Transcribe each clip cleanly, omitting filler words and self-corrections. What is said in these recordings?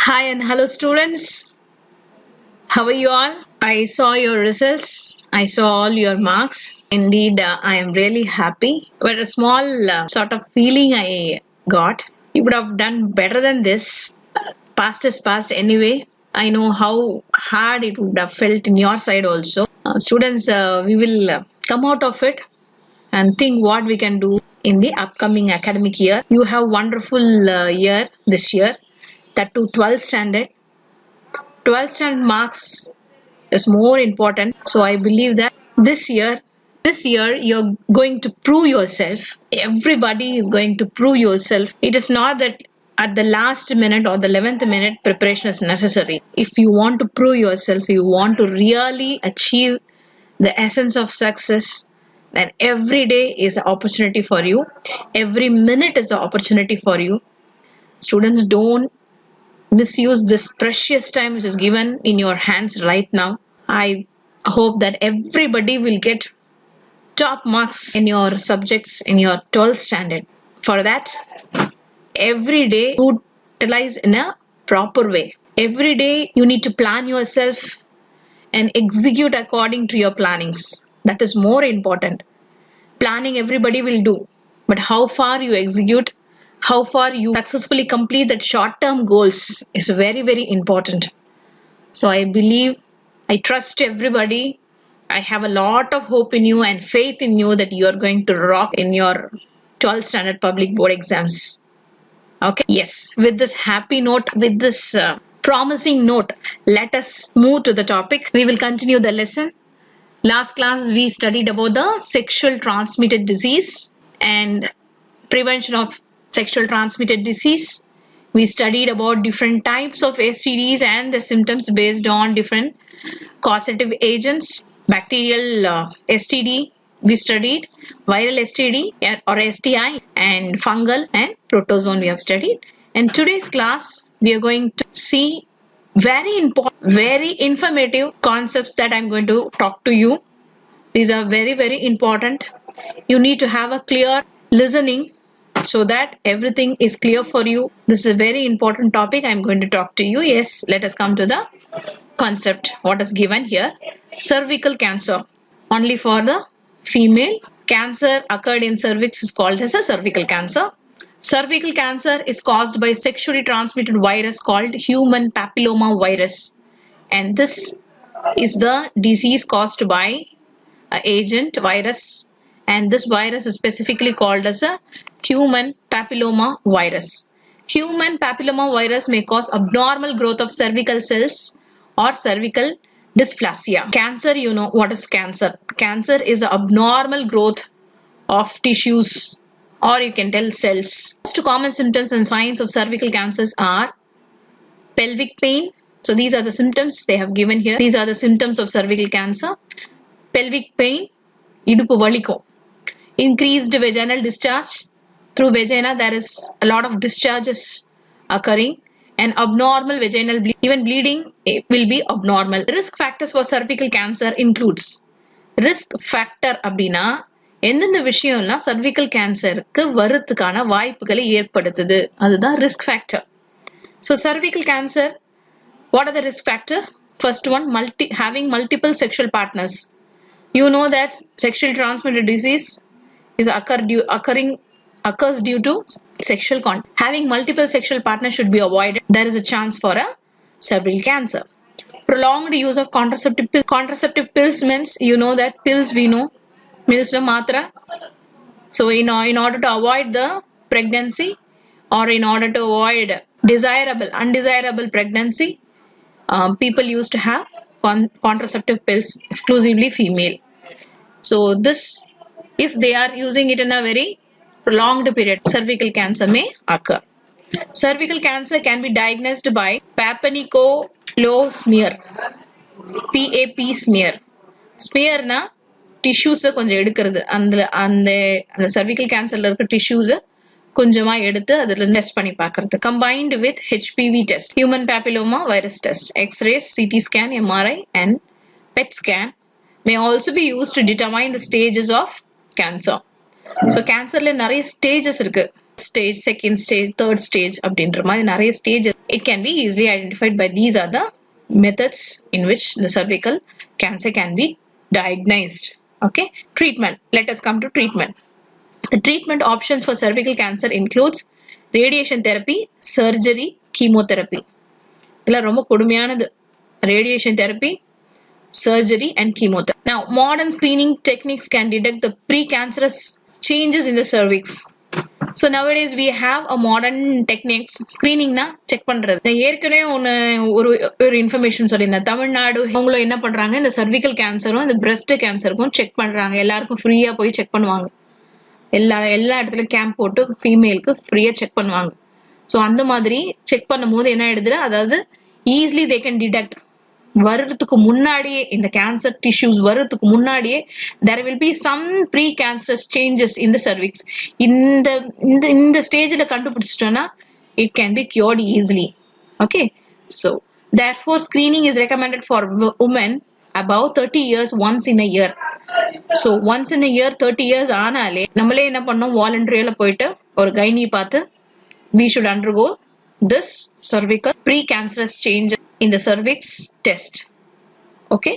Hi and hello students. How are you all? I saw your results. I saw all your marks. Indeed, I am really happy. But a small sort of feeling I got. You would have done better than this. Past is past anyway. I know how hard it would have felt in your side also. Students, we will come out of it and think what we can do in the upcoming academic year. You have wonderful year this year. That to 12th standard. 12th standard marks is more important. So I believe that this year you're going to prove yourself. Everybody is going to prove yourself. It is not that at the last minute or the 11th minute preparation is necessary. If you want to prove yourself, you want to really achieve the essence of success, then every day is an opportunity for you. Every minute is an opportunity for you. Students, don't misuse this precious time which is given in your hands right now. I hope that everybody will get top marks in your subjects in your 12th standard. For that, every day utilize in a proper way. Every day you need to plan yourself and execute according to your plannings. That is more important. Planning everybody will do, but how far you execute, how far you successfully complete that short-term goals is very, very important. So I trust everybody. I have a lot of hope in you and faith in you that you are going to rock in your 12th standard public board exams. Okay. Yes. With this happy note, with this promising note, let us move to the topic. We will continue the lesson. Last class, we studied about the sexual transmitted disease and prevention of sexual transmitted disease. We studied about different types of STDs and the symptoms based on different causative agents. Bacterial STD we studied, viral STD or STI, and fungal and protozoan we have studied. And today's class we are going to see very important, very informative concepts that I'm going to talk to you. These are very, very important. You need to have a clear listening so that everything is clear for you. This is a very important topic I'm going to talk to you. Yes, let us come to the concept. What is given here? Cervical cancer. Only for the female. Cancer occurred in cervix is called as a cervical cancer. Cervical cancer is caused by sexually transmitted virus called human papilloma virus. And this is the disease caused by agent virus, and this virus is specifically called as a human papilloma virus. Human papilloma virus may cause abnormal growth of cervical cells or cervical dysplasia. Cancer, you know what is cancer. Cancer is an abnormal growth of tissues, or you can tell cells. Most common symptoms and signs of cervical cancers are pelvic pain. So these are the symptoms they have given here. These are the symptoms of cervical cancer. Pelvic pain, idupu valikum. Increased vaginal discharge. Through vagina there is a lot of discharges occurring, and abnormal vaginal bleeding. Even bleeding will be abnormal. Risk factors for cervical cancer includes risk factor அப்படின்னா எந்தெந்த விஷயம்லாம் cervical cancerக்கு வரதுக்கான வாய்ப்புகளை ஏற்படுத்துது, அதுதான் risk factor. So cervical cancer, what are the risk factor? First one, having multiple sexual partners. You know that sexually transmitted disease is occurs due to sexual contact. Having multiple sexual partners should be avoided. There is a chance for a cervical cancer. Prolonged use of contraceptive pills. Contraceptive pills means, you know that pills we know, means the matra. So in order to avoid the pregnancy, or in order to avoid undesirable pregnancy, people used to have contraceptive pills, exclusively female. So this, if they are using it in a very prolonged period, cervical cancer may occur. Cervical cancer can be diagnosed by Papanicolau smear. PAP smear. Smear na tissues கொஞ்சம் எடுக்கிறது, அந்த cervical cancerல இருக்க tissues கொஞ்சமா எடுத்து அதில் test பண்ணி பார்க்கறது. Combined with HPV test, human papilloma virus test, X-rays, CT scan, MRI and PET scan may also be used to determine the stages of cancer. So cancerல நிறைய stages இருக்கு. stage, second stage, third stage அப்படின்ற மாதிரி நிறைய stage. It can be easily identified by these are the methods in which the cervical cancer can be diagnosed. Okay, treatment. Let us come to treatment. The treatment options for cervical cancer includes radiation therapy, surgery, chemotherapy. இதெல்லாம் ரொம்ப கொடுமையானது. Radiation therapy, surgery and chemotherapy. Now, modern screening techniques can detect the precancerous changes in the cervix. So nowadays we have a modern techniques screening na check பண்றது. நான் ஏற்கனவே ஒரு information சொல்லியிருந்தேன். தமிழ்நாடு அவங்களும் என்ன பண்றாங்க, இந்த cervical கேன்சரும் இந்த breast கேன்சருக்கும் செக் பண்றாங்க. எல்லாருக்கும் ஃப்ரீயா போய் செக் பண்ணுவாங்க. எல்லா இடத்துலயும் கேம்ப் போட்டு ஃபீமேலுக்கு ஃப்ரீயா செக் பண்ணுவாங்க. ஸோ அந்த மாதிரி செக் பண்ணும்போது என்ன ஆயிடுதுன்னா, அதாவது ஈஸிலி தே கேன் டிடெக்ட் வர்றதுக்கு முன்னாடியே, இந்த கேன்சர் டிஷ்யூஸ் வர்றதுக்கு முன்னாடியே there will be some precancerous changes in the cervix. இந்த ஸ்டேஜ்ல கண்டுபிடிச்சிட்டோம்னா it can be cured easily. Okay, so therefore screening is recommended for women above 30 years once in a year. So once in a year 30 years ஆனாலே நம்மளே என்ன பண்ணோம், வாலண்டரியில போயிட்டு ஒரு கைனி பார்த்து we should undergo this cervical precancerous change in the cervix test. Okay,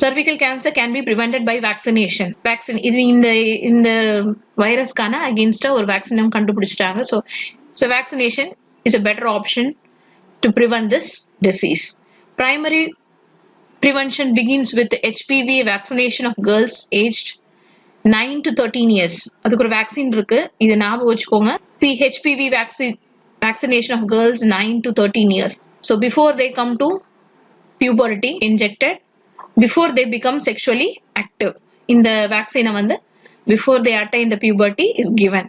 cervical cancer can be prevented by vaccination. இந்த வைரஸ்க்கான against ஒரு வேக்சினம் கண்டுபிடிச்சிட்டாங்க. So vaccination is a better option to prevent this disease. Primary prevention begins with the HPV vaccination of girls aged 9 to 13 years. அதுக்கு ஒரு vaccine இருக்கு, இது ஞாபகம் வச்சுக்கோங்க. HPV vaccination of girls 9 to 13 years. So before they come to puberty, injected before they become sexually active. In the vaccine before they attain the puberty is given.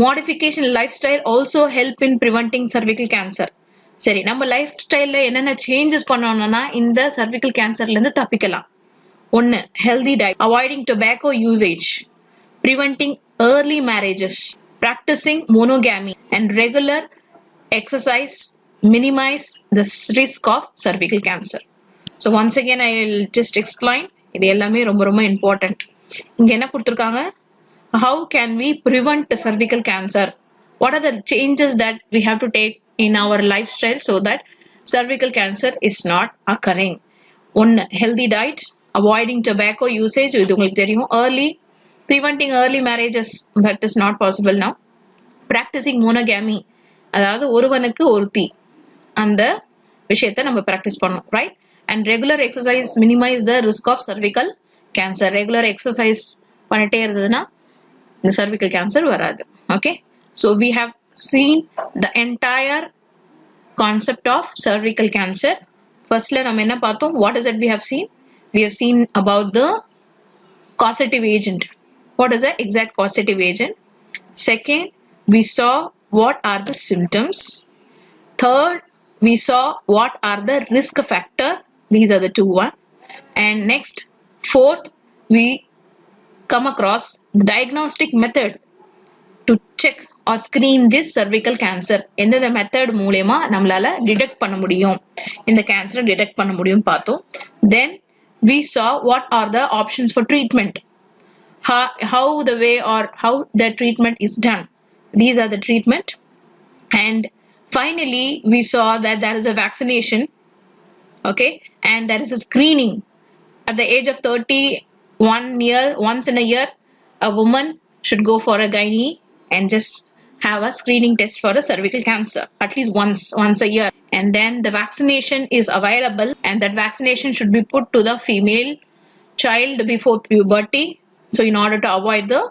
Modification lifestyle also help in preventing cervical cancer. சரி, நம்ம life ஸ்டைல்ல என்னென்ன changes பண்ணோம்னா இந்த cervical கேன்சர்ல இருந்து தப்பிக்கலாம். ஒன்னு, healthy diet, avoiding tobacco usage, preventing early marriages, practicing monogamy and regular exercise minimize the risk of cervical cancer. So once again I will just explain. இது எல்லாமே ரொம்ப ரொம்ப important. இங்க என்ன கொடுத்திருக்காங்க, how can we prevent cervical cancer? What are the changes that we have to take in our lifestyle so that cervical cancer is not occurring? One, healthy diet, avoiding tobacco usage, இது உங்களுக்கு தெரியும். Preventing early marriages, that is not possible now. Practicing monogamy, அதாவது ஒருவனுக்கு ஒருத்தி, அந்த விஷயத்தை நம்ம practice பண்ணணும், right? And regular exercise minimize the risk of cervical cancer. Regular exercise பண்ணிட்டே இருந்ததுன்னா இந்த cervical கேன்சர் வராது. Okay, so we have seen the entire concept of cervical cancer. ஃபர்ஸ்ட்ல நம்ம என்ன பார்த்தோம், what is it we have seen? We have seen about the causative agent. What is the exact causative agent? Second, we saw what are the symptoms. Third, we saw what are the risk factor. These are the two one. And next, fourth, we come across the diagnostic method to check or screen this cervical cancer. எந்த method மூலமா நம்மளால detect பண்ண முடியும், இந்த கேன்சரை detect பண்ண முடியும் பார்த்தோம். Then we saw what are the options for treatment, how the way or how the treatment is done. These are the treatment. And finally we saw that there is a vaccination, okay, and there is a screening. At the age of 31 year, once in a year a woman should go for a gynae and just have a screening test for a cervical cancer at least once a year. And then the vaccination is available, and that vaccination should be put to the female child before puberty, so in order to avoid the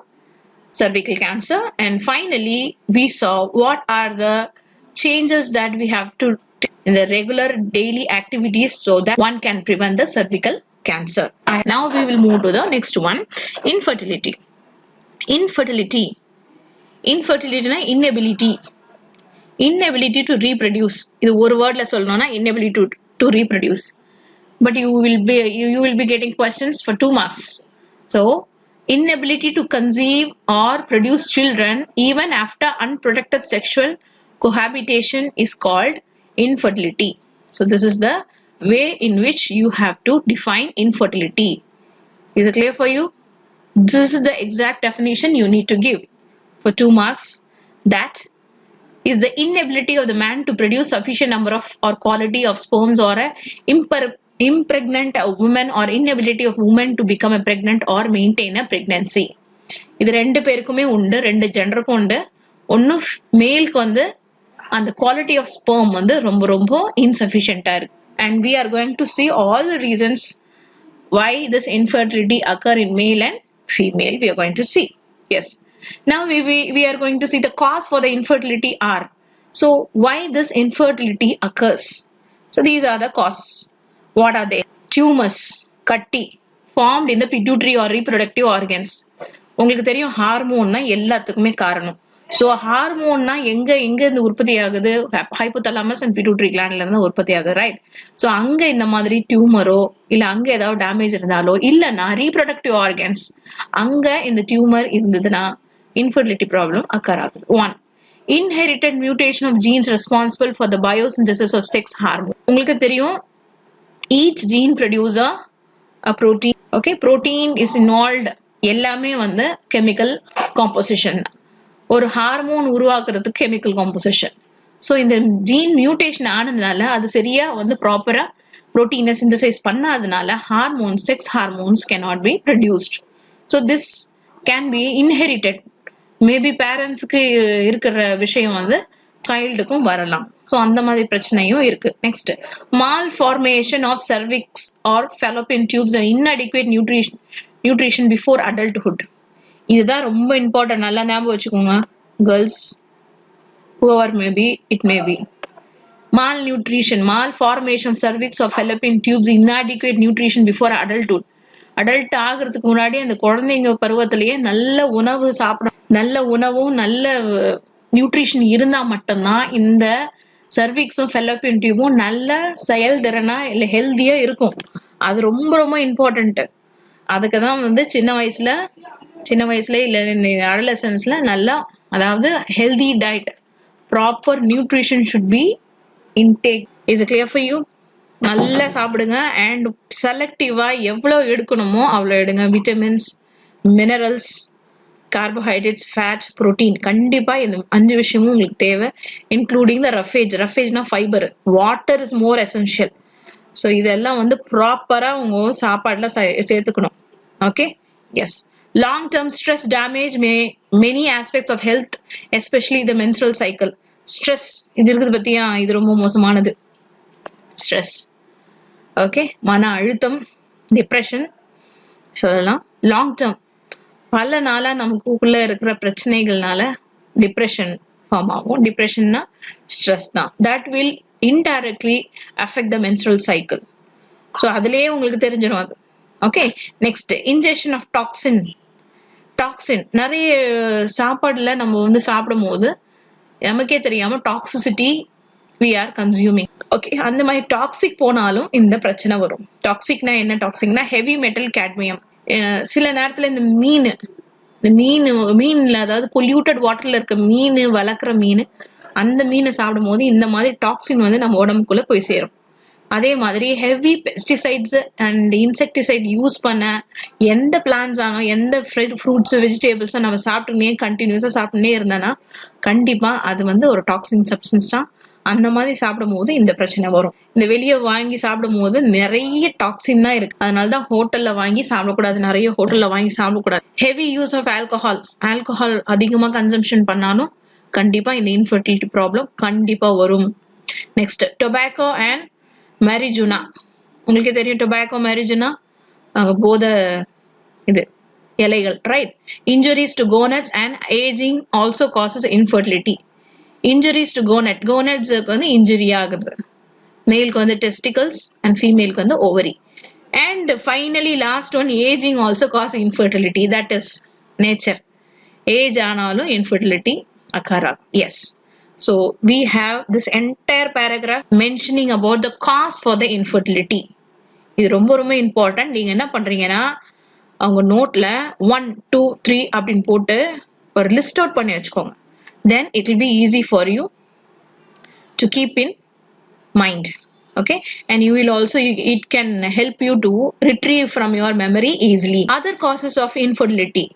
cervical cancer. And finally we saw what are the changes that we have to in the regular daily activities so that one can prevent the cervical cancer. Now we will move to the next one, infertility. Infertility na inability to reproduce. இது ஒரு வேர்ட்ல சொல்லணும்னா inability to reproduce. But you will be getting questions for 2 marks. So inability to conceive or produce children even after unprotected sexual cohabitation is called infertility. So this is the way in which you have to define infertility. Is it clear for you? This is the exact definition you need to give for 2 marks. That is the inability of the man to produce sufficient number of or quality of sperms, or a impregnant woman, or inability of women to become a pregnant or maintain a pregnancy. இது ரெண்டு பேருக்குமே உண்டு, ரெண்டு ஜெண்டருக்கும் உண்டு. ஒன்னு மேலுக்கு வந்து அந்த குவாலிட்டி ஆஃப் ஸ்பெர்ம் வந்து ரொம்ப ரொம்ப இன்சஃபிஷியண்டா இருக்கு. And we are going to see all the reasons why this infertility occur in male and female. We are going to see. Yes. Now we are going to see the cause for the infertility are. So why this infertility occurs? So these are the causes. What are they? Tumors, கட்டி, formed in the pituitary or reproductive organs. உங்களுக்கு தெரியும் hormone தான் எல்லாத்துக்குமே காரணம். So ஹார்மோன்னா எங்க இருந்து உற்பத்தி ஆகுது? ஹைப்போதலாமஸ் அண்ட் பிட்யூட்டரி கிளாண்ட்ல இருந்து உற்பத்தி ஆகுது, ரைட்? ஸோ அங்க இந்த மாதிரி டியூமரோ இல்ல அங்க ஏதாவது டேமேஜ் இருந்தாலோ இல்லைன்னா ரீப்ரொடக்டிவ் ஆர்கன்ஸ் அங்க இந்த டியூமர் இருந்ததுன்னா infertility problem occur ஆகுது. 1. Inherited mutation of genes responsible for the biosynthesis of sex hormone. உங்களுக்கு தெரியும் each gene produce a protein. Okay, protein is involved. எல்லாமே வந்து chemical composition. ஒரு ஹார்மோன் உருவாக்குறதுக்கு கெமிக்கல் காம்போசிஷன். ஸோ இந்த ஜீன் மியூட்டேஷன் ஆனதுனால அது சரியா வந்து ப்ராப்பரா புரோட்டீனை சிந்தசைஸ் பண்ணாதனால hormones, sex hormones cannot be produced. So this can be inherited. Maybe பேரண்ட்ஸுக்கு இருக்கிற விஷயம் வந்து சைல்டுக்கும் வரலாம். ஸோ அந்த மாதிரி பிரச்சனையும் இருக்கு. Next, malformation of cervix or fallopian tubes and inadequate nutrition before adulthood. இதுதான் ரொம்ப இம்பார்ட்டன்ட். நல்லா ஞாபகம் வச்சுக்கோங்க girls, whoever may be, it may be. Malnutrition, malformation of cervix or fallopian tubes, inadequate nutrition before adulthood. Adult ஆகிறதுக்கு முன்னாடி அந்த குழந்தைங்க பருவத்திலேயே நல்ல உணவு சாப்பிட, நல்ல உணவும் நல்ல நியூட்ரிஷன் இருந்தா மட்டும்தான் இந்த சர்விக்ஸும் ஃபெலோப்பியன் டியூபும் நல்ல செயல்திறனா இல்லை ஹெல்த்தியா இருக்கும். அது ரொம்ப ரொம்ப இம்பார்ட்டன்ட். அதுக்கு தான் வந்து சின்ன வயசுல இல்ல இந்த அடலசன்ஸ்ல நல்லா, அதாவது healthy diet, proper nutrition should be intake. Is it clear for you? நல்லா சாப்பிடுங்க அண்ட் செலக்டிவா எவ்வளவு எடுக்கணுமோ அவ்வளோ எடுங்க. Vitamins, minerals, carbohydrates, fat, protein, கண்டிப்பா இந்த 5 விஷயமும் உங்களுக்கு தேவை. இன்க்ளூடிங் த ரஃபேஜ்னா fibre. Water is more essential. So இதெல்லாம் வந்து ப்ராப்பரா உங்க சாப்பாடுல சேர்த்துக்கணும். Okay, yes. Long-term stress damage many aspects of health, especially the menstrual cycle. Stress இது இருக்குது பத்தியா, இது ரொம்ப மோசமானது. Stress, okay, மன அழுத்தம், டிப்ரெஷன் சொல்லலாம். லாங் டேர்ம் பல நாளா நமக்குள்ள இருக்கிற பிரச்சனைகள்னால டிப்ரெஷன் ஃபார்ம் ஆகும். டிப்ரெஷன்னா ஸ்ட்ரெஸ் தான். That will indirectly affect the menstrual cycle. So அதுலயே உங்களுக்கு தெரிஞ்சிடும் அது. Okay, next, injection of toxin. நிறைய சாப்பாடுல நம்ம வந்து சாப்பிடும் போது நமக்கே தெரியாம toxicity we are consuming. Okay, அந்த மாதிரி டாக்ஸிக் போனாலும் இந்த பிரச்சனை வரும். டாக்ஸிக்னா என்ன? டாக்ஸிக்னா ஹெவி மெட்டல் கேட்மியம். சில நேரத்துல இந்த மீன்ல அதாவது பொல்யூட்டட் வாட்டர்ல இருக்க மீன், வளர்க்குற மீன், அந்த மீனை சாப்பிடும் போது இந்த மாதிரி டாக்ஸின் வந்து நம்ம உடம்புக்குள்ள போய் சேரும். அதே மாதிரி heavy pesticides and insecticide use பண்ண எந்த பிளான்ஸ் ஆனோ எந்த ஃப்ரூட்ஸ் வெஜிடபிள்ஸோ நம்ம கண்டினியூஸா சாப்பிட்டுனே இருந்தோம்னா கண்டிப்பா அது வந்து ஒரு டாக்ஸின் சப்ஸ்டன்ஸ் தான். அந்த மாதிரி சாப்பிடும் போது இந்த பிரச்சனை வரும். இந்த வெளியே வாங்கி சாப்பிடும் போது நிறைய டாக்ஸின் தான் இருக்கு. அதனாலதான் ஹோட்டல்ல வாங்கி சாப்பிடக்கூடாது. நிறைய ஹோட்டல்ல வாங்கி சாப்பிடக்கூடாது. ஹெவி யூஸ் ஆஃப் ஆல்கஹால் அதிகமா கன்சம்ஷன் பண்ணாலும் கண்டிப்பா இந்த இன்ஃபர்டிலிட்டி ப்ராப்ளம் கண்டிப்பா வரும். Next, tobacco and marijuana. உங்களுக்கு தெரியும் டொபாக்கோ, மேரிஜுனா போத இது இலைகள், right? Injuries to gonads and ageing also causes infertility. Injuries to gonads வந்து இன்ஜுரி ஆகுது. மேலுக்கு வந்து டெஸ்டிகல்ஸ் அண்ட் ஃபீமேலுக்கு வந்து ovary. And finally last one, ageing also cause infertility. That is nature. Age ஆனாலும் infertility occur. Yes. So we have this entire paragraph mentioning about the cause for the infertility. இது ரொம்ப ரொம்ப important. நீங்க என்ன பண்றீங்கன்னா அவங்க நோட்ல 1, 2, 3 அப்படின்னு போட்டு ஒரு லிஸ்ட் அவுட் பண்ணி வச்சுக்கோங்க. Then it will be easy for you to keep in mind. Okay, and you will also, it can help you to retrieve from your memory easily. Other causes of infertility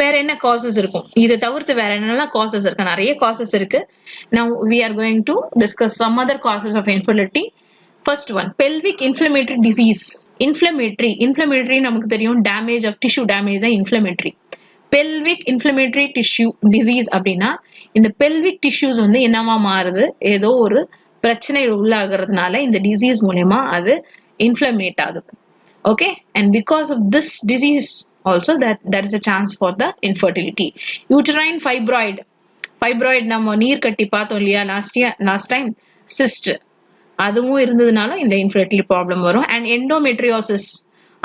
வேற என்ன causes இருக்கும்? இதை தவிர்த்து வேற என்னெல்லாம் causes இருக்கு? நிறைய causes இருக்கு. Now we are going to discuss some other causes of infertility. First one, pelvic inflammatory disease. Inflammatory நமக்கு தெரியும், damage of tissue damage தான் inflammatory. Pelvic inflammatory tissue disease அப்படின்னா இந்த pelvic tissues வந்து என்னவா மாறுது, ஏதோ ஒரு பிரச்சனை உள்ளாகிறதுனால இந்த disease மூலமா அது inflammate ஆகுது. Okay, and because of this disease also that there is a chance for the infertility. Uterine fibroid நம்ம நீர் கட்டி பார்த்தோம் இல்லையா last time, cyst அதுவும் இருந்ததுனால இந்த infertility problem வரும். And endometriosis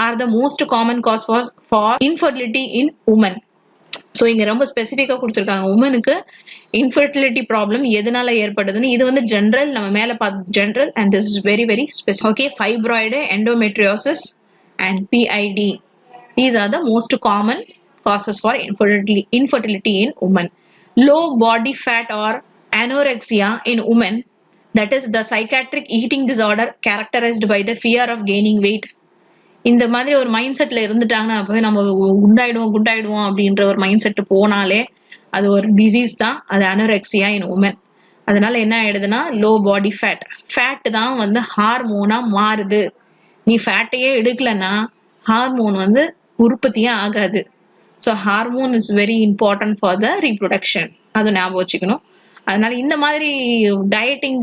are the most common cause for infertility in women. So இங்க ரொம்ப ஸ்பெசிஃபிக்கா கொடுத்துருக்காங்க உமனுக்கு இன்ஃபர்டிலிட்டி ப்ராப்ளம் எதனால ஏற்படுதுன்னு. இது வந்து ஜென்ரல், நம்ம மேல பார்த்து general, and this is very very specific. Okay, fibroid, endometriosis and PID. These are the most common causes for infertility in women. Low body fat or anorexia in women, that is the psychiatric eating disorder characterized by the fear of gaining weight. இந்த மாதிரி ஒரு mind செட்ல இருந்துட்டாங்கன்னா அப்பவே நம்ம குண்டாயிடுவோம் அப்படின்ற ஒரு mind set போனாலே அது ஒரு டிசீஸ் தான், அது அனோரெக்சியா இன் உமன். அதனால என்ன ஆயிடுதுன்னா லோ பாடி ஃபேட் தான் வந்து ஹார்மோனா மாறுது. நீ ஃபேட்டையே எடுக்கலன்னா ஹார்மோன் வந்து உற்பத்தியே ஆகாது. So hormone is very important for the reproduction, அது ஞாபகம் வச்சுக்கணும். அதனால இந்த மாதிரி டயட்டிங்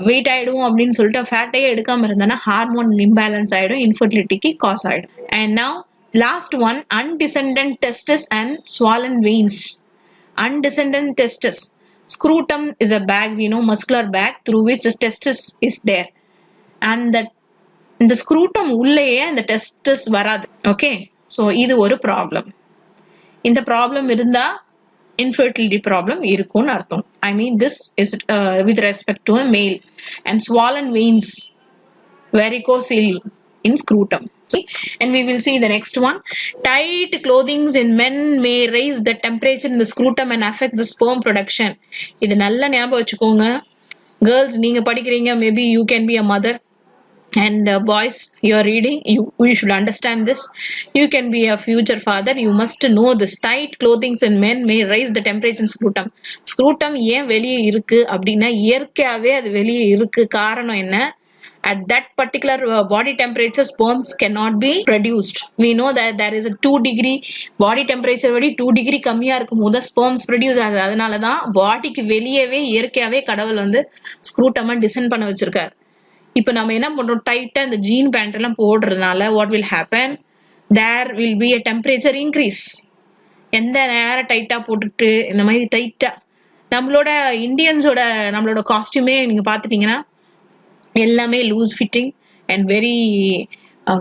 வெயிட் ஆயிடும் அப்படின்னு சொல்லிட்டு ஃபேட்டையே எடுக்காம இருந்தோம்னா ஹார்மோன் இம்பேலன்ஸ் ஆயிடும், இன்ஃபர்டிலிட்டிக்கு காஸ் ஆயிடும். And now last one, undescended testes and swollen veins. Undescended testes, scrotum is a bag, we know, muscular bag through which the testis is there, and that இந்த ஸ்க்ரூட்டம் உள்ளேயே அந்த டெஸ்டஸ் வராது. Okay, so இது ஒரு problem. இந்த problem இருந்தா infertility problem இருக்கும்னு அர்த்தம். I mean this is with respect to a male. And swollen veins, varicocele in scrotum. And we will see the next one. Tight clothing in men may raise the temperature in the scrotum and affect the sperm production. இது நல்லா ஞாபகம் வச்சுக்கோங்க. Girls, நீங்க படிக்கிறீங்க, maybe you can be a mother. And boys, you are reading, you should understand this. You can be a future father, you must know this. Tight clothing in men may raise the temperature in scrotum. Scrotum ஏன் வெளியே இருக்கு அப்படின்னா இயற்கையாவே அது வெளியே இருக்கு. காரணம் என்ன? At that particular body temperature, sperms cannot be produced. We know that there is a 2 degree body temperature வரை 2 degree கம்மியா இருக்கும் போது sperms produce ஆகுது. அதனாலதான் பாடிக்கு வெளியவே இயற்கையாவே கடவுள் வந்து ஸ்க்ரூட்டமா டிசைன் பண்ண வச்சிருக்காரு. இப்ப நம்ம என்ன பண்றோம், டைட்டா இந்த ஜீன் பேண்ட் எல்லாம் போடுறதுனால what will happen, there will be a temperature increase. எந்த நேரம் டைட்டா போட்டுட்டு இந்த மாதிரி டைட்டா நம்மளோட இந்தியன்ஸோட நம்மளோட காஸ்டியூமே நீங்க பாத்துட்டீங்கன்னா எல்லாமே loose fitting and very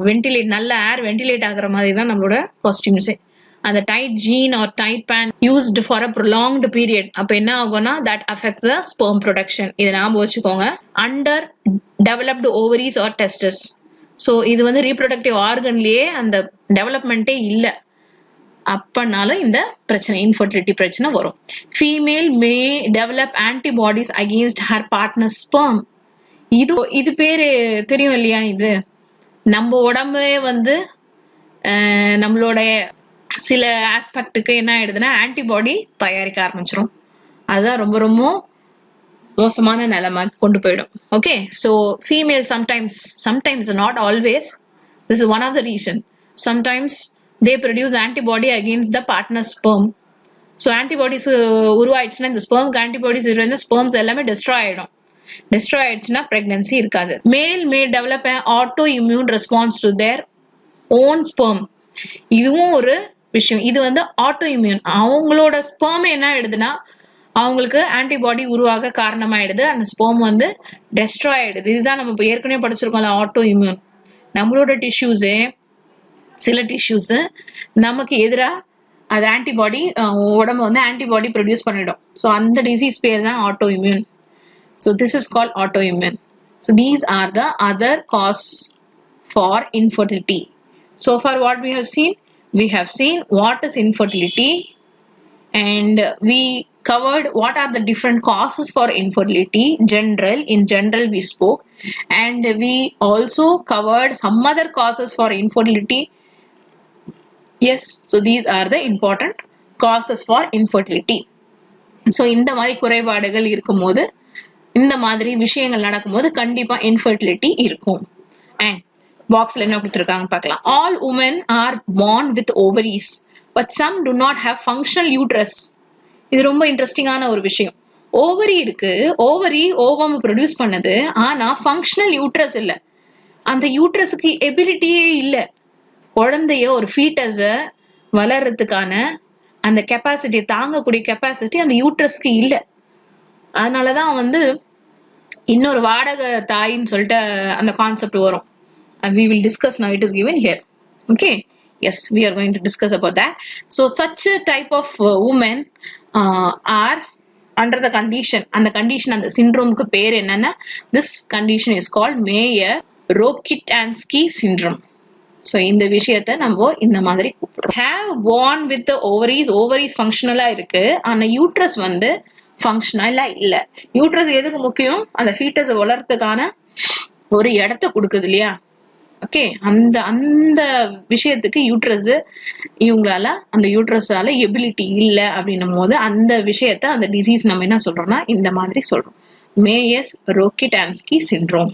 ventilate, நல்ல ஏர் வென்டிலேட் ஆகுற மாதிரி தான் நம்மளோட காஸ்டியூம்ஸே. அந்த tight jean or tight pant used for a prolonged period அப்ப என்ன ஆகும்னா that affects the sperm production. இதை ஞாபகம் வச்சுக்கோங்க. Underdeveloped ovaries or testes. So இது வந்து ரீப்ரொடக்டிவ் ஆர்கன்லயே அந்த டெவலப்மெண்ட்டே இல்லை, அப்பனால இந்த பிரச்சனை இன்ஃபர்டிலிட்டி பிரச்சனை வரும். Female may develop antibodies against her partner sperm. இது பேரு தெரியும் இல்லையா? இது நம்ம உடம்புலே வந்து நம்மளோட சில ஆஸ்பெக்டுக்கு என்ன ஆயிடுதுன்னா ஆன்டிபாடி தயாரிக்க ஆரம்பிச்சிடும். அதுதான் ரொம்ப ரொம்ப மோசமான நிலைமை கொண்டு போயிடும். Okay, so female sometimes not always, this is one of the reason. Sometimes they produce antibody against the partner sperm. So antibodies உருவாயிடுச்சுன்னா இந்த ஸ்பெர்ம்க்கு ஆன்டிபாடிஸ் உருவாயிருந்தா ஸ்பெர்ம்ஸ் எல்லாமே டெஸ்ட்ராய் ஆயிடும். டெஸ்ட்ராய் ஆயிடுச்சுன்னா பிரெக்னன்சி இருக்காது. Male may develop auto immune response to their own sperm. இதுவும் ஒரு விஷயம். இது வந்து ஆட்டோ இம்யூன், அவங்களோட ஸ்பெர்ம் என்ன ஆயிடுதுன்னா அவங்களுக்கு ஆன்டிபாடி உருவாக காரணமாயிடுது, அந்த ஸ்பெர்ம் வந்து டெஸ்ட்ராய் ஆயிடுது. இதுதான் நம்ம இப்போ ஏற்கனவே படிச்சிருக்கோம்ல ஆட்டோ இம்யூன். நம்மளோட டிஷ்யூஸே சில டிஷ்யூஸ் நமக்கு எதிராக அது ஆன்டிபாடி உடம்பு வந்து ஆன்டிபாடி ப்ரொடியூஸ் பண்ணிடும். ஸோ அந்த டிசீஸ் பேர் தான் auto immune. So this is called autoimmune. So these are the other cause for infertility. So far what we have seen what is infertility, and we covered what are the different causes for infertility. In general we spoke, and we also covered some other causes for infertility Yes, so these are the important causes for infertility. So இந்த மாதிரி குறைபாடுகள் இருக்கும்போது, இந்த மாதிரி விஷயங்கள் நடக்கும்போது கண்டிப்பா infertility இருக்கும். அண்ட் பாக்ஸ்ல என்ன கொடுத்துருக்காங்க பார்க்கலாம். All woman are born with ovaries but some do not have functional uterus. இது ரொம்ப இன்ட்ரெஸ்டிங்கான ஒரு விஷயம். ஓவரி இருக்கு, ஓவரி ஓவம் ப்ரொடியூஸ் பண்ணுது, ஆனா ஃபங்க்ஷனல் யூட்ரஸ் இல்ல. அந்த யூட்ரஸுக்கு எபிலிட்டியே இல்ல. குழந்தைய ஒரு ஃபீட்டஸ வளர்றதுக்கான அந்த கெப்பாசிட்டி, தாங்கக்கூடிய கெப்பாசிட்டி அந்த யூட்ரஸ்க்கு இல்ல. அதனாலதான் வந்து இன்னொரு வாடகை தாயின்னு சொல்லிட்டு அந்த கான்செப்ட் வரும். We will discuss now, it is given here. Okay, yes, we are going to discuss about that. So such a type of women are under the condition, and the condition and the syndrome க்கு பேர் என்னன்னா, this condition is called Mayer-Rokitansky syndrome. So இந்த விஷயத்தை நம்ம இந்த மாதிரி கூப்பிடுறோம். Have born with the ovaries ஃபங்க்ஷனலா இருக்கு, ஆனா யூட்ரஸ் வந்து ஃபங்க்ஷனலா இல்ல. யூட்ரஸ் எதுக்கு முக்கியம்? அந்த ஃபீட்டஸ் வளர்றதுக்கான ஒரு இடத்தை கொடுக்குது இல்லையா? ஓகே, அந்த அந்த விஷயத்துக்கு யூட்ரஸ் இவங்களால, அந்த யூட்ரஸால எபிலிட்டி இல்ல அப்படின்னும் போது அந்த விஷயத்த, அந்த டிசீஸ் நம்ம என்ன சொல்றோம்னா இந்த மாதிரி சொல்றோம், Mayer-Rokitansky syndrome.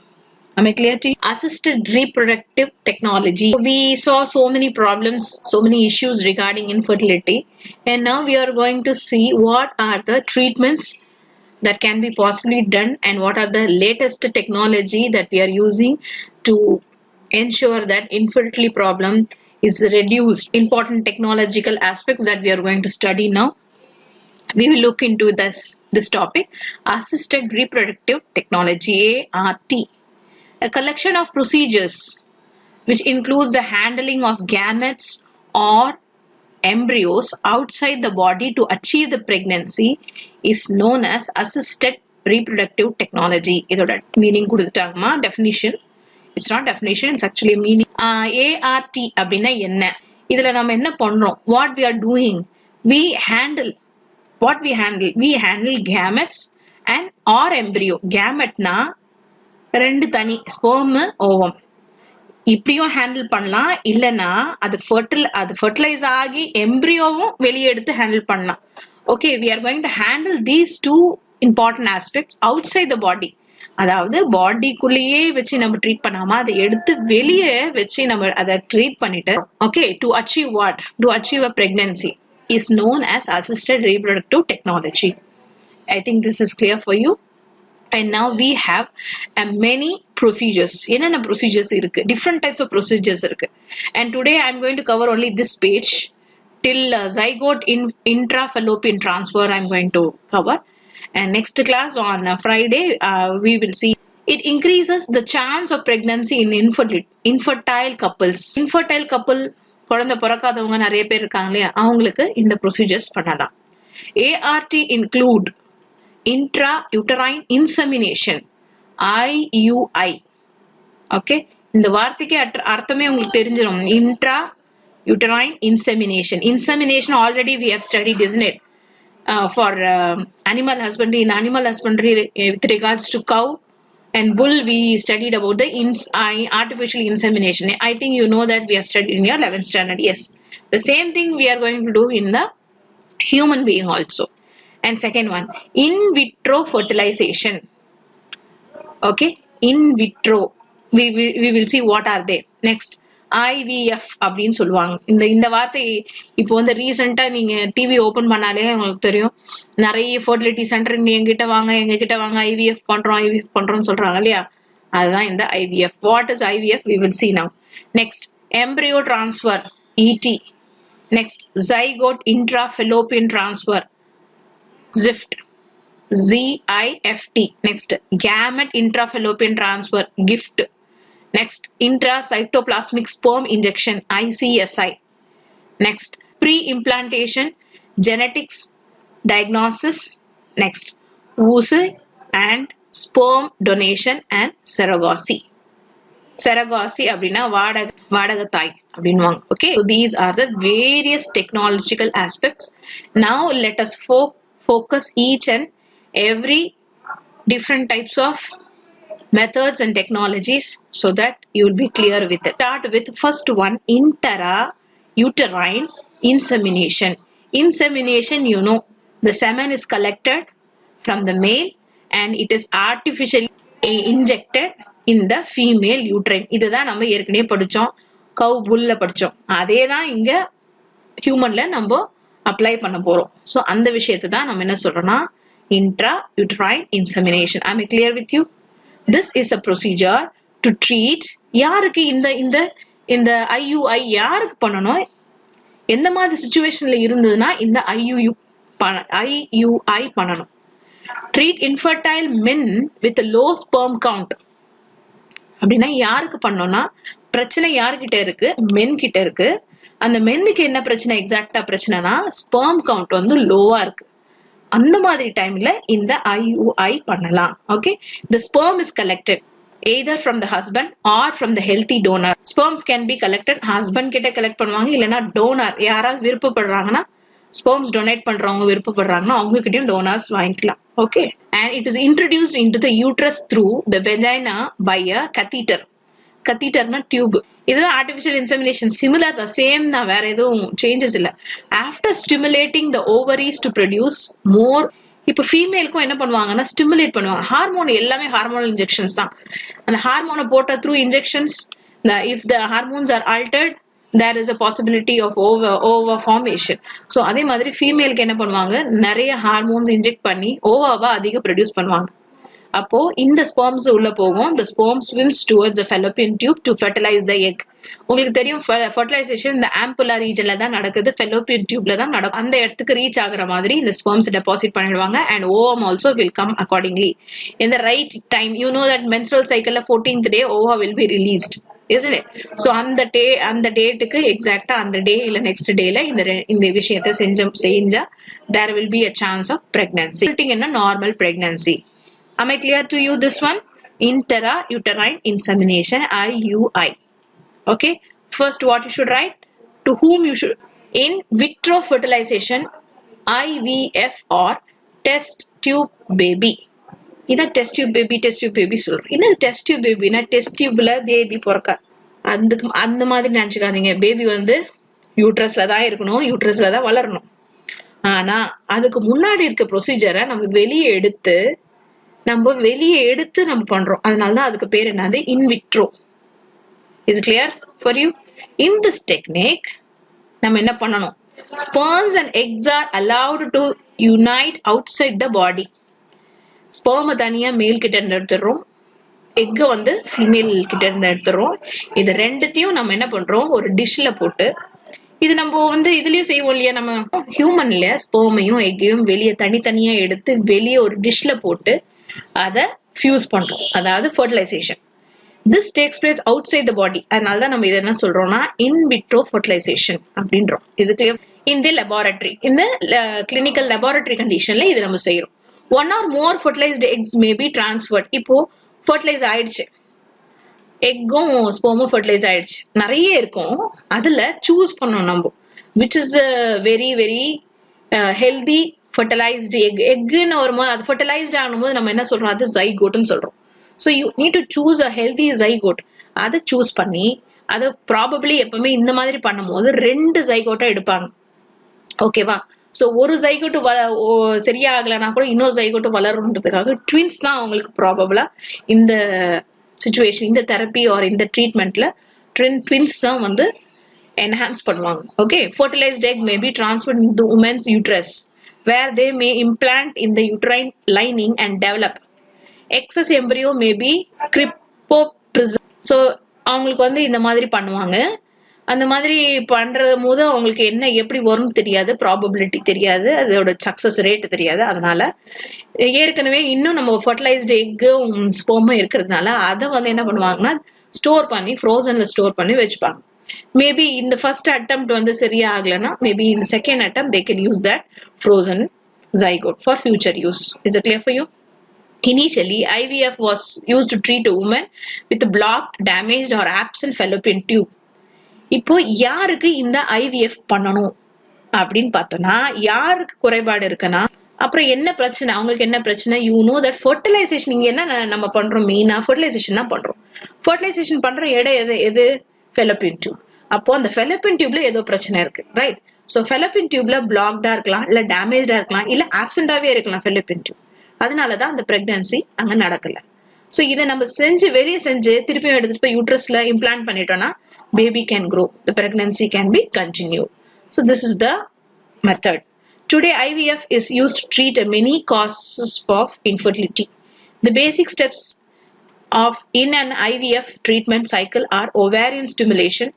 Am I clear to you? Assisted reproductive technology. We saw so many problems, so many issues regarding infertility, and now we are going to see what are the treatments that can be possibly done and what are the latest technology that we are using to ensure that infertility problem is reduced. Important technological aspects that we are going to study now. We will look into this topic, assisted reproductive technology, ART. A collection of procedures which includes the handling of gametes or embryos outside the body to achieve the pregnancy is known as assisted reproductive technology. இதோட meaning கொடுத்துட்டாங்கம்மா, definition. It's not definition, it's actually meaning. ART அப்படின்னா என்ன? இதுல நம்ம என்ன பண்றோம்? What we are doing? We handle gametes and or embryo. Gametனா ரெண்டு தனி, sperm ovum. இப்படியும் ஹேண்டில் பண்ணலாம், இல்லைன்னா அது ஃபெர்டிலைஸ் ஆகி எம்ப்ரியோவும் வெளியே எடுத்து ஹேண்டில் பண்ணலாம். Okay, we are going to handle these two important aspects outside the body. அதாவது பாடிக்குள்ளேயே வச்சு நம்ம ட்ரீட் பண்ணாம அதை எடுத்து வெளியே வச்சு நம்ம அதை ட்ரீட் பண்ணிட்டு, okay, to achieve what? To achieve a pregnancy is known as assisted reproductive technology. I think this is clear for you. And now we have many procedures. என்னென்ன procedures இருக்கு? Different types of procedures இருக்கு. And today I am going to cover only this page till zygote intrafallopian transfer I am going to cover. And next class on Friday we will see. It increases the chance of pregnancy in infertile couples. Infertile couple, குழந்தை பிறக்காதவங்க நிறைய பேர் இருக்காங்க இல்லையா, அவங்களுக்கு இந்த procedures பண்ணலாம். ART include intrauterine insemination, IUI. Okay, இந்த வார்த்தைக்கு அர்த்தமே உங்களுக்கு தெரிஞ்சிடும். Intrauterine insemination. Insemination already we have studied, isn't it? For animal husbandry. In animal husbandry with regards to cow and bull, we studied about the artificial insemination. I think you know that we have studied in your 11th standard. Yes, the same thing we are going to do in the human being also. And second one, in vitro fertilization. Okay, in vitro, we will see what are they. Next, IVF அப்படின்னு சொல்லுவாங்க. இந்த வார்த்தை இப்போ வந்து ரீசெண்டா நீங்க TV open பண்ணாலே உங்களுக்கு தெரியும், நிறைய ஃபர்டிலிட்டி சென்டர் எங்கிட்ட வாங்க ஐவிஎஃப் பண்றோம்னு சொல்றாங்க இல்லையா, அதுதான் இந்த IVF. What is IVF? We will see now. Next, embryo transfer, ET. Next, zygote intrafallopian transfer, ZIFT, ZIFT. Next, gamete intrafallopian transfer, GIFT. Next, intracytoplasmic sperm injection, ICSI. Next, pre-implantation genetics diagnosis. Next, oocy and sperm donation and surrogacy. Surrogacy அப்படின்னா வாடகை தாய் அப்படின்வாங்க. Okay, so these are the various technological aspects. Now let us focus each and every different types of methods and technologies so that you will be clear with it. Start with first one, uterine insemination. Insemination, you know, the semen is collected from the male and it is artificially injected in the female uterine. இதுதான் நம்ம ஏற்கனவே படிச்சோம், கவ் புல்ல படிச்சோம். அதே தான் இங்க ஹியூமன்ல நம்ம அப்ளை பண்ண போறோம். சோ அந்த விஷயத்தை தான் நம்ம என்ன சொல்றோம்னா intrauterine insemination. Am I clear with you? This is a procedure to treat. யாருக்கு இந்த IUI யாருக்கு பண்ணணும், எந்த மாதிரி சிச்சுவேஷன்ல இருந்ததுன்னா இந்த IUI பண்ணணும். Treat infertile men with a low sperm count. அப்படின்னா யாருக்கு பண்ணோம்னா பிரச்சனை யார்கிட்ட இருக்கு, மென் கிட்ட இருக்கு. அந்த மென்னுக்கு என்ன பிரச்சனை, எக்ஸாக்டா பிரச்சனைனா ஸ்பெர்ம் கவுண்ட் வந்து லோவா இருக்கு. அந்த மாதிரி டைம்ல இந்த IUI பண்ணலாம். Okay, the sperm is collected either from the husband or from the healthy donor. Sperms can be collected, husband கிட்ட கலெக்ட் பண்ணுவாங்க, இல்லனா டோனர் யாராவது விருப்பப்படுறாங்கன்னா, sperms donate பண்றவங்க விருப்பப்படுறாங்கன்னா அவங்க கிட்டயும் டோனர்ஸ் வாங்கிக்கலாம். Okay, and it is introduced into the uterus through the vagina by a catheter. Catheterனா tube. இதுதான் artificial insemination, similar the same தான், வேற எதுவும் changes இல்ல. After stimulating the ovaries to produce more, இப்போ ஃபீமேலுக்கும் என்ன பண்ணுவாங்கன்னா ஸ்டிமுலேட் பண்ணுவாங்க. ஹார்மோன் எல்லாமே ஹார்மோனல் இன்ஜெக்ஷன்ஸ் தான். அந்த ஹார்மோனை போட்ட through injections, if the hormones R altered there is a possibility of over formation. So அதே மாதிரி ஃபீமேலுக்கு என்ன பண்ணுவாங்க, நிறைய ஹார்மோன்ஸ் இன்ஜெக்ட் பண்ணி ஓவாவா அதிக ப்ரொடியூஸ் பண்ணுவாங்க. அப்போ இந்த ஸ்பெர்ம்ஸ் உள்ள போகும். the sperm swims towards the fallopian tube to fertilize the egg. உங்களுக்கு தெரியும் ஃபெர்டிலைசேஷன் இந்த ஆம்புலா ரீஜன்ல தான் நடக்குது, fallopian tubeல தான் நடக்கும். அந்த இடத்துக்கு ரீச் ஆகுற மாதிரி இந்த ஸ்பெர்ம்ஸ் டெபாசிட் பண்ணிடுவாங்க. and ovum also will come accordingly in the right time. You know that menstrual cycle 14th day ova will be released, isn't it? So அந்த டேட்டுக்கு எக்ஸாக்ட்டா அந்த டே இல்ல நெக்ஸ்ட் டேல இந்த விஷயத்தை செஞ்சா there will be a chance of pregnancy. resulting in a normal pregnancy. Am I clear to you this one? Intrauterine insemination, IUI. Okay, first what you should write, to whom you should. In vitro fertilization, IVF or test tube baby. இத test tube baby சொல்றோம். என்ன test tube baby னா test tubeல baby பிறக்க அந்த மாதிரி நினைச்சுக்காதீங்க. Baby வந்து யூட்ரஸ்ல தான் இருக்கணும், யூட்ரஸ்ல தான் வளரணும். ஆனா அதுக்கு முன்னாடி இருக்க ப்ரொசீஜரை நம்ம வெளியே எடுத்து நம்ம பண்றோம். அதனாலதான் அதுக்கு பேர் என்னது, in vitro. Is it clear for you? In this technique நம்ம என்ன பண்ணணும், sperms and eggs are allowed to unite outside the body. sperm தனியா மேல் கிட்ட இருந்து எடுத்துறோம், எக் வந்து ஃபீமேல் கிட்ட இருந்து எடுத்துறோம். இது ரெண்டுத்தையும் நம்ம என்ன பண்றோம், ஒரு டிஷ்ல போட்டு, இது நம்ம வந்து இதுலயும் செய்வோம் இல்லையா, நம்ம ஹியூமன்ல ஸ்பெர்மையும் எக்கையும் வெளியே தனித்தனியா எடுத்து வெளியே ஒரு டிஷ்ல போட்டு அதை ஃபியூஸ் பண்றோம், அதாவது fertilisation. This takes place outside the body. அதனால தான் நம்ம இதை என்ன சொல்றோம்னா in vitro fertilization அப்படின்றோம். Is it clear? In the laboratory, in the clinical laboratory conditionல இது நம்ம செய்யறோம். One or more fertilized eggs may be transferred. இப்போ fertilize ஆயிடுச்சு, எக்கும் ஸ்பெர்மும் ஃபெர்டிலைஸ் ஆயிடுச்சு, நிறைய இருக்கும். அதுல சூஸ் பண்ணோம் நம்ம which is very very healthy fertilized egg. எக்குன்னு வரும்போது அது ஃபெர்டிலைஸ்ட் ஆகும்போது நம்ம என்ன சொல்றோம், அது ஜைகோட்னு சொல்றோம். So you need to choose a healthy zygote. அதை சூஸ் பண்ணி அதை ப்ராபபிளி எப்பவுமே இந்த மாதிரி பண்ணும்போது 2 ஜைகோட்டா எடுப்பாங்க. ஓகேவா? ஸோ ஒரு ஜைகோட்டு சரியா ஆகலைன்னா கூட இன்னொரு ஜைகோட்டு வளருன்றதுக்காக ட்வின்ஸ் தான் அவங்களுக்கு ப்ராபபிளா இந்த சிச்சுவேஷன், இந்த தெரப்பி ஆர் இந்த ட்ரீட்மெண்ட்ல ட்வின்ஸ் தான் வந்து என்ஹான்ஸ் பண்ணுவாங்க. Okay, fertilized egg may be transferred into the woman's uterus where they may implant in the uterine lining and develop. Excess embryo may be cryptoprism. So அவங்களுக்கு வந்து இந்த மாதிரி பண்ணுவாங்க. அந்த மாதிரி பண்ற போது அவங்களுக்கு என்ன எப்படி வரும்னு தெரியாது, ப்ராபபிலிட்டி தெரியாது, அதோட சக்சஸ் ரேட் தெரியாது. அதனால ஏற்கனவே இன்னும் நம்ம ஃபெர்டிலைஸ்டு எக்கும் ஸ்பெர்மும் இருக்கிறதுனால அதை வந்து என்ன பண்ணுவாங்கன்னா ஸ்டோர் பண்ணி ஃப்ரோசன்ல ஸ்டோர் பண்ணி வச்சுப்பாங்க. மேபி இந்த ஃபர்ஸ்ட் அட்டெம்ப்ட் வந்து சரியா ஆகலைன்னா மேபி இந்த second attempt they can use that frozen zygote for future use. Is it clear for you? Initially, IVF was used to treat a woman with a blocked, damaged or absent fallopian tube. இப்போ யாருக்கு இந்த IVF பண்ணணும் அப்படின்னு பார்த்தோம்னா, யாருக்கு குறைபாடு இருக்குன்னா, அப்புறம் என்ன பிரச்சனை, அவங்களுக்கு என்ன பிரச்சனை, யூ நோ தட் ஃபெர்டிலைசேஷன் இங்க என்ன நம்ம பண்றோம், மெயினா ஃபெர்டிலைசேஷன் தான் பண்றோம். ஃபெர்டிலைசேஷன் பண்ற இடம் எது, fallopian tube. அப்போ அந்த fallopian tubeல ஏதோ பிரச்சனை இருக்கு, ரைட்? ஸோ fallopian tubeல பிளாக்டா இருக்கலாம், இல்ல டேமேஜா இருக்கலாம், இல்ல ஆப்சென்டாவே இருக்கலாம் fallopian tube. அதனாலதான் அந்த பிரெக்னன்சி அங்க நடக்கல. ஸோ இதை நம்ம வெளியே செஞ்சு திருப்பியும் எடுத்துட்டு போய் யூட்ரஸ்ல இம்ப்ளான்ட் பண்ணிட்டோம்னா baby can grow, the pregnancy can be continued. So this is the method. Today IVF is used to treat many causes of infertility. The basic steps in an IVF treatment cycle are ovarian stimulation,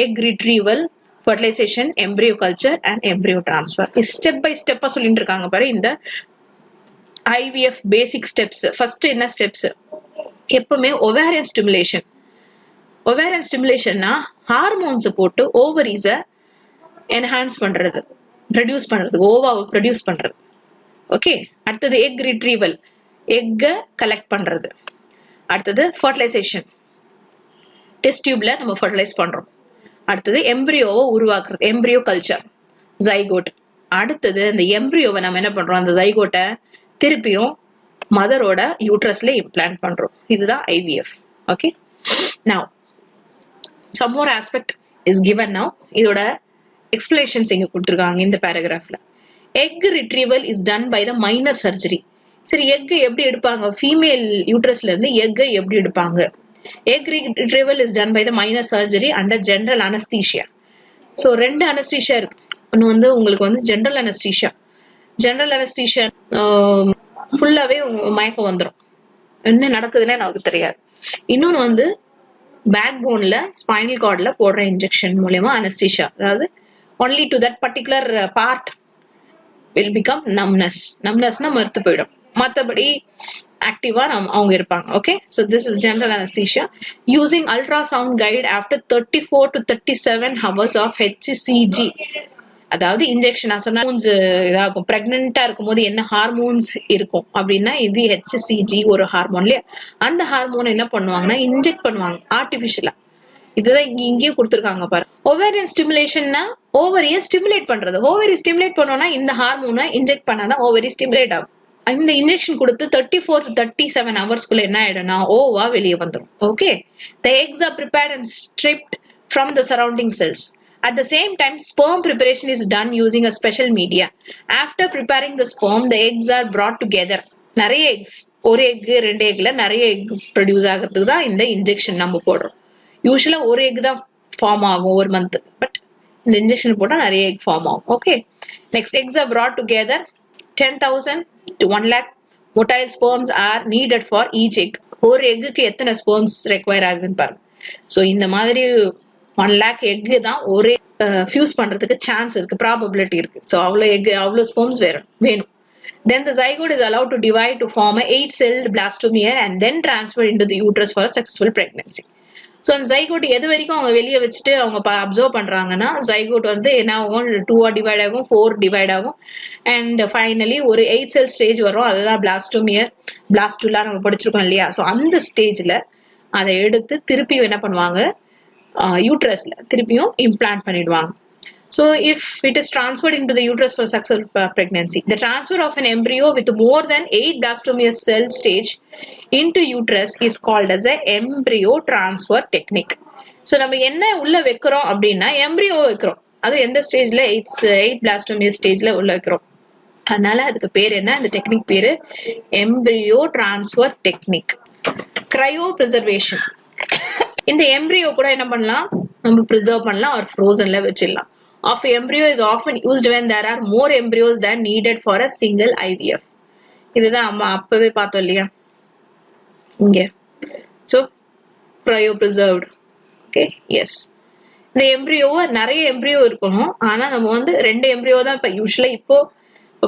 egg retrieval, fertilization, embryo culture and embryo transfer. Is step by step சொல்லிட்டு இருக்காங்க பாரு இந்த IVF basic steps. First என்ன steps? எப்பவுமே ovarian stimulation. ovarian stimulationனா hormones போட்டு ஓவரிஸை enhance பண்றது, produce பண்றது, ஓவாவை produce பண்றது. ஓகே, அடுத்தது எக் ரிட்ரீவல், எக்கை கலெக்ட் பண்றது. அடுத்தது ஃபர்டிலைசேஷன், டெஸ்ட் டியூப்ல நம்ம ஃபர்டிலைஸ் பண்றோம். அடுத்தது எம்ப்ரியோவை உருவாக்குறது, எம்ப்ரியோ கல்ச்சர், ஜைகோட். அடுத்தது அந்த எம்ப்ரியோவை நம்ம என்ன பண்றோம், அந்த ஜைகோட்டை திருப்பியும் மதரோட யூட்ரஸ்ல இம்ப்ளான்ட் பண்றோம். இதுதான் IVF. Okay, now some more aspect is given now. இதோட எக்ஸ்பிளேஷன்ஸ் இங்க கொடுத்துருக்காங்க இந்த பேராகிராஃப்ல. Egg retrieval is done by the minor surgery. சரி, எக் எப்படி எடுப்பாங்க? ஃபீமேல் யூட்ரஸ்ல இருந்து எக் எப்படி எடுப்பாங்க? Egg retrieval is done by the minor surgery under general anaesthesia. ஸோ ரெண்டு அனஸ்தீஷியா இருக்கு. ஒன்று வந்து உங்களுக்கு வந்து ஜெனரல் அனஸ்தீஷியா. ஜெனரல் அனஸ்தீஷியா ஃபுல்லாவே மயக்கம் வந்துடும், என்ன நடக்குதுன்னே நமக்கு தெரியாது. இன்னொன்று வந்து பேக் போன்ல ஸ்பைனல் கார்ட்ல போடுற இன்ஜெக்ஷன் மூலமா அனஸ்தீஷியா, அதாவது only to that particular part will become numbness. numbnessனா மறுத்து போயிடும், மற்றபடி ஆக்டிவா அவங்க இருப்பாங்க. Okay, so this is general anesthesia using ultrasound guide after 34 to 37 hours of HCG. அதாவது இன்ஜெக்ஷன் இதாகும். பிரெக்னெண்டா இருக்கும் போது என்ன ஹார்மோன்ஸ் இருக்கும் அப்படின்னா இது ஹெச்சிசிஜி ஒரு ஹார்மோன் இல்லையா, அந்த ஹார்மோன் என்ன பண்ணுவாங்கன்னா இன்ஜெக்ட் பண்ணுவாங்க ஆர்டிபிஷியலா. இதுதான் இங்கேயும் கொடுத்துருக்காங்க பாரு. ஓவேரியன் ஸ்டிமுலேஷன்னா ஓவரியை ஸ்டிமுலேட் பண்றது. ஓவரி ஸ்டிமுலேட் பண்ணோம்னா இந்த ஹார்மோனை இன்ஜெக்ட் பண்ணாதான் ஓவரி ஸ்டிமுலேட் ஆகும். இந்த இன்ஜெக்ஷன் கொடுத்து 34 to 37 ஹவர்ஸ்க்குள்ள என்ன ஆயிடும்னா ஓவா வெளியே வந்துடும். Okay, the eggs are prepared and stripped from the surrounding cells. At the same time, sperm preparation is done using a special media. After preparing the sperm, the eggs are brought together. நிறைய X, ஒரு egg ரெண்டு எக்ல நிறைய X produce ஆகிறதுக்கு தான் இந்த injection நம்ம போடுறோம். யூஸ்வலா ஒரு எக் தான் ஃபார்ம் ஆகும் ஒரு மந்த், பட் இந்த இன்ஜெக்ஷன் போட்டா நிறைய எக் ஃபார்ம் ஆகும். Okay, next eggs are brought together. 10,000 to 1 lakh motile sperms are needed for each egg. ஒரு எக்குக்கு எத்தனை ஸ்பெர்ம்ஸ் ரெக்வயர் ஆகுதுன்னு பாருங்க. ஸோ இந்த மாதிரி 1 lakh எக் தான் ஒரே ஃபியூஸ் பண்றதுக்கு சான்ஸ் இருக்கு, ப்ராபபிலிட்டி இருக்கு. ஸோ அவ்வளோ எக், அவ்வளோ ஸ்பெர்ம்ஸ் வேணும். Then the zygote is allowed to divide to form a 8-celled blastomere and then transfer into the uterus for a successful pregnancy. So அந்த zygote எது வரைக்கும் அவங்க வெளியே வச்சுட்டு அவங்க அப்சர்வ் பண்றாங்கன்னா ஜைகோட் வந்து என்ன ஆகும், 2 டிவைட் ஆகும், 4 டிவைட் ஆகும், அண்ட் ஃபைனலி ஒரு 8 செல் ஸ்டேஜ் வரும். அதுதான் பிளாஸ்டோமியர், பிளாஸ்டுலா நம்ம படிச்சிருக்கோம் இல்லையா. ஸோ அந்த ஸ்டேஜ்ல அதை எடுத்து திருப்பி என்ன பண்ணுவாங்க, யூட்ரஸ்ல திருப்பியும் இம்ப்ளான்ட் பண்ணிடுவாங்க. So if it is transferred into the uterus for successful pregnancy, the transfer of an embryo with more than 8 blastomere cell stage into uterus is called as a embryo transfer technique. So நம்ம என்ன உள்ள வைக்கிறோம் அப்படின்னா embryo வைக்கிறோம், அது எந்த ஸ்டேஜ்ல 8 blastomere ஸ்டேஜ்ல உள்ள வைக்கிறோம். அதனால அதுக்கு பேர் என்ன, இந்த டெக்னிக் பேரு எம்ப்ரியோ டிரான்ஸ்ஃபர் டெக்னிக். கிரையோ பிரிசர்வேஷன். இந்த எம்ப்ரியோ கூட என்ன பண்ணலாம், நம்ம ப்ரிசர்வ் பண்ணலாம், ஒரு ஃப்ரோசன்ல வச்சிடலாம். Of embryo is often used when there are more embryos than needed for a single IVF. இதுதான் அம்மா அப்பவே பார்த்தோம் இல்லையா இங்க. So cryo preserved. Okay, yes. இந்த எம்ப்ரியோவை நிறைய எம்ப்ரியோ இருக்கணும், ஆனா நம்ம வந்து 2 எம்ப்ரியோ தான் இப்ப யூஸ்வலா இப்போ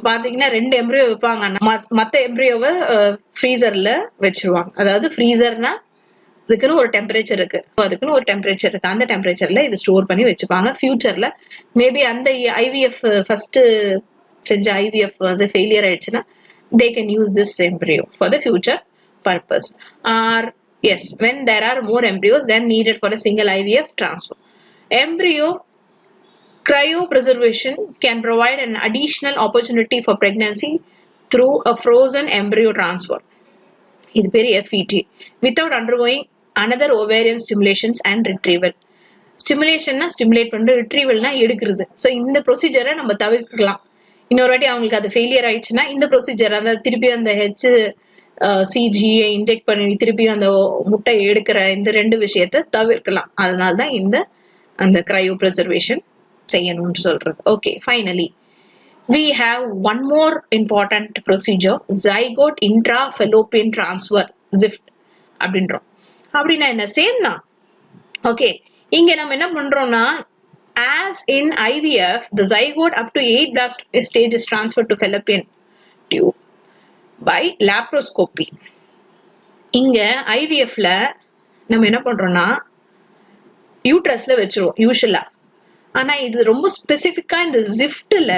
பாத்தீங்கன்னா 2 எம்ப்ரியோ வைப்பாங்க. மத்த எம்ப்ரியோவை ஃப்ரீசர்ல வச்சிருவாங்க. அதாவது ஃப்ரீசர்னா அதுக்குன்னு ஒரு டெம்பரேச்சர் இருக்கு, அதுக்குன்னு ஒரு டெம்பரேச்சர் இருக்கு, அந்த டெம்பரேச்சர்ல இது ஸ்டோர் பண்ணி வச்சுப்பாங்க. ஃபியூச்சர்ல மேபி அந்த ஐவிஎஃப் ஃபர்ஸ்ட் செஞ்ச ஐவிஎஃப் வந்து ஃபெயிலியர் ஆயிடுச்சுன்னா they can use this embryo for the future purpose. Or yes, when there are more embryos than needed for a single IVF transfer. Embryo cryopreservation can provide an additional opportunity for pregnancy through a frozen embryo transfer. இது பேர் FET, without undergoing another ovarian stimulations and retrieval. ஸ்டிமுலேஷன்னா stimulate பண்றது, ரிட்ரீவல்னா எடுக்கிறது. So இந்த ப்ரொசீஜரை நம்ம தவிர்க்கலாம். இன்னொரு வாட்டி அவங்களுக்கு அது ஃபெயிலியர் ஆயிடுச்சுன்னா இந்த ப்ரொசீஜர், அந்த திருப்பி அந்த HCG இன்ஜெக்ட் பண்ணி திருப்பி அந்த முட்டையை எடுக்கிற இந்த 2 விஷயத்த தவிர்க்கலாம். அதனால தான் அந்த கிரையோ ப்ரிசர்வேஷன் செய்யணும்னு சொல்றது. Okay, finally we have one more important procedure, zygote intrafallopian transfer, ZIFT அப்படின்றோம். அப்படின்னா என்ன? சேம் தான். ஓகே, இங்க நம்ம என்ன பண்றோம்னா, as in IVF the zygote up to 8 blast stage is transferred to fallopian tube by laparoscopy. இங்க IVFல நம்ம என்ன பண்றோம்னா யூட்ரஸ்ல வச்சிருவோம் யூஷுவலா. ஆனா இது ரொம்ப ஸ்பெசிபிக்கா இந்த ZIFTல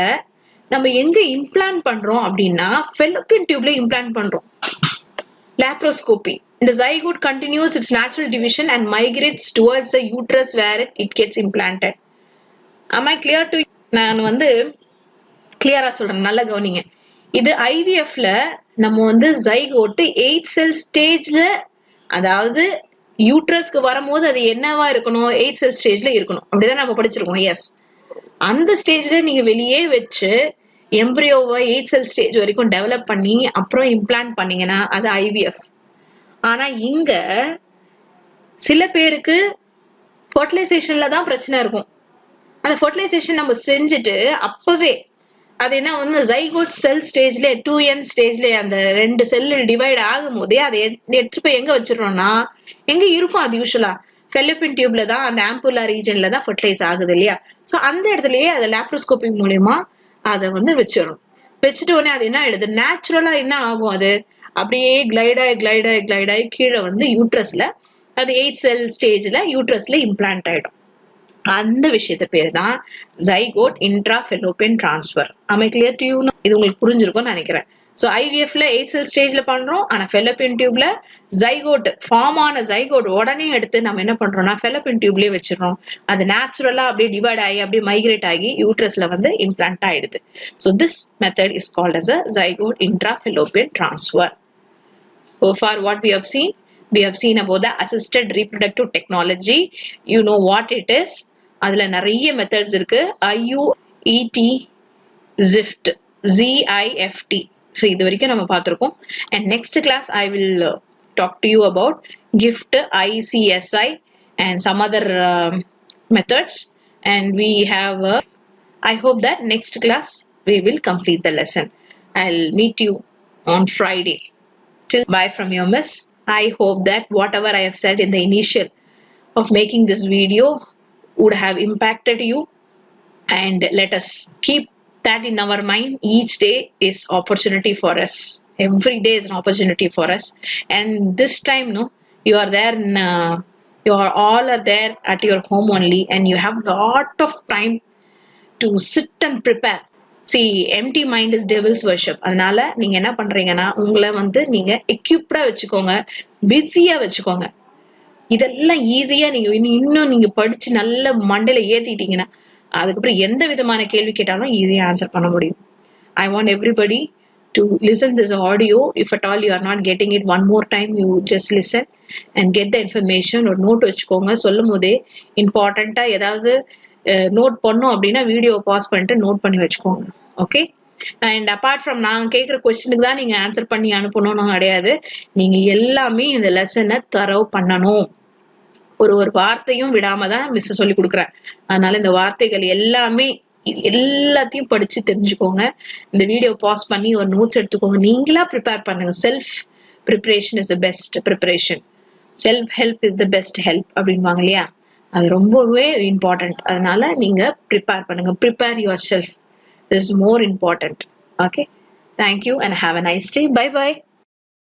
நம்ம எங்க இம்ப்ளான்ட் பண்றோம் அப்படின்னா fallopian tubeல இம்ப்ளான்ட் பண்றோம். laparoscopy. The zygote continues its natural division and migrates towards the uterus where it gets implanted. Am I clear to you? நான் வந்து கிளியரா சொல்றேன், நல்ல கவனிங்க. இது IVFல நம்ம zygote 8 cell stageல, அதாவது யூட்ரஸ்க்கு வரும்போது அது என்னவா இருக்கணும்? 8 cell stageல இருக்கணும். அப்படிதான் நம்ம படிச்சிருக்கோம். எஸ், அந்த ஸ்டேஜ்ல நீங்க வெளியே வச்சு எம்ப்ரியோவை 8 cell ஸ்டேஜ் வரைக்கும் டெவலப் பண்ணி அப்புறம் இம்ப்ளான்ட் பண்ணீங்கன்னா அது IVF. ஆனா இங்க சில பேருக்கு ஃபர்டிலைசேஷன்ல தான் பிரச்சனை இருக்கும். அந்த ஃபர்டிலைசேஷன் நம்ம செஞ்சுட்டு அப்பவே அது என்ன ஜைகோட் செல் ஸ்டேஜ்ல 2N ஸ்டேஜ்ல அந்த 2 செல் டிவைட் ஆகும் போதே அதை எடுத்துட்டு போய் எங்க வச்சிடறோம்னா, எங்க இருக்கும் அது யூஷுவலா fallopian டியூப்ல தான், அந்த ஆம்புலா ரீஜன்ல தான் ஃபர்டிலைஸ் ஆகுது இல்லையா? சோ அந்த இடத்துலயே அதை லாப்ரோஸ்கோபி மூலமா அதை வச்சிடணும். வச்சுட்டு உடனே அது என்ன ஆயிடுது, நேச்சுரலா என்ன ஆகும், அது அப்படியே கிளைடாய் கீழே யூட்ரஸ்ல அது 8 செல் ஸ்டேஜ்ல யூட்ரஸ்ல இம்ப்ளான்ட் ஆயிடும். அந்த விஷயத்த பேர் தான் zygote intrafallopian transfer. Am I clear to you? இது உங்களுக்கு புரிஞ்சிருக்கும்னு நினைக்கிறேன். ஸோ IVFல 8 செல் ஸ்டேஜ்ல பண்றோம். ஆனா fallopian டியூப்ல zygote ஃபார்ம் ஆன zygote உடனே எடுத்து நம்ம என்ன பண்றோம்னா fallopian டியூப்லயே வச்சிடறோம். அது நேச்சுரலா அப்படியே டிவைட் ஆகி அப்படியே மைக்ரேட் ஆகி யூட்ரஸ்ல இம்ப்ளான்ட் ஆயிடுது. So this method is called as a zygote intrafallopian transfer. So far what we have seen about the assisted reproductive technology. You know what it is. அதுல நிறைய மெத்தட்ஸ் இருக்கு. IUET, ZIFT, ZIFT. ஸோ இது வரைக்கும் நம்ம பார்த்திருக்கோம். And next class I will talk to you about GIFT, ICSI and some other methods. And we have I hope that next class we will complete the lesson. I'll meet you on Friday. Till bye from your miss. I hope that whatever I have said in the initial of making this video would have impacted you, and let us keep that in our mind. Each day is opportunity for us. Every day is an opportunity for us. And this time, you are there in, you are all are there at your home only, and you have lot of time to sit and prepare. See, empty mind is devil's worship. அதனால நீங்க என்ன பண்றீங்கன்னா உங்களை நீங்க எக்யூப்டா வச்சுக்கோங்க, பிஸியா வச்சுக்கோங்க. இதெல்லாம் ஈஸியா நீங்க இன்னும் நீங்க படிச்சு நல்ல மண்டையில ஏத்திட்டீங்கன்னா அதுக்கப்புறம் எந்த விதமான கேள்வி கேட்டாலும் ஈஸியா ஆன்சர் பண்ண முடியும். I want everybody to listen this audio. If at all you are not getting it, one more time you just listen and get the information. ஒரு நோட் வச்சுக்கோங்க. சொல்லும் போதே இம்பார்ட்டண்டா ஏதாவது நோட் பண்ணோம் அப்படின்னா வீடியோ பாஸ் பண்ணிட்டு நோட் பண்ணி வச்சுக்கோங்க. ஓகே, அண்ட் அப்பார்ட் ஃப்ரம் நாங்க கேட்குற கொஸ்டினுக்கு தான் நீங்க ஆன்சர் பண்ணி அனுப்பணும்னு கிடையாது. நீங்க எல்லாமே இந்த லெசனை தரவு பண்ணணும். ஒரு வார்த்தையும் விடாம தான் மிஸ் சொல்லி கொடுக்குறேன். அதனால இந்த வார்த்தைகள் எல்லாத்தையும் படிச்சு தெரிஞ்சுக்கோங்க. இந்த வீடியோ பாஸ் பண்ணி ஒரு நோட்ஸ் எடுத்துக்கோங்க. நீங்களா ப்ரிப்பேர் பண்ணுங்க. Self preparation is the best preparation. Self help is the best help அப்படின்வாங்க இல்லையா? அது ரொம்பவே இம்பார்ட்டன்ட். அதனால நீங்க ப்ரிப்பேர் பண்ணுங்க. Prepare your self. This is more important. Okay. Thank you and have a nice day. Bye bye.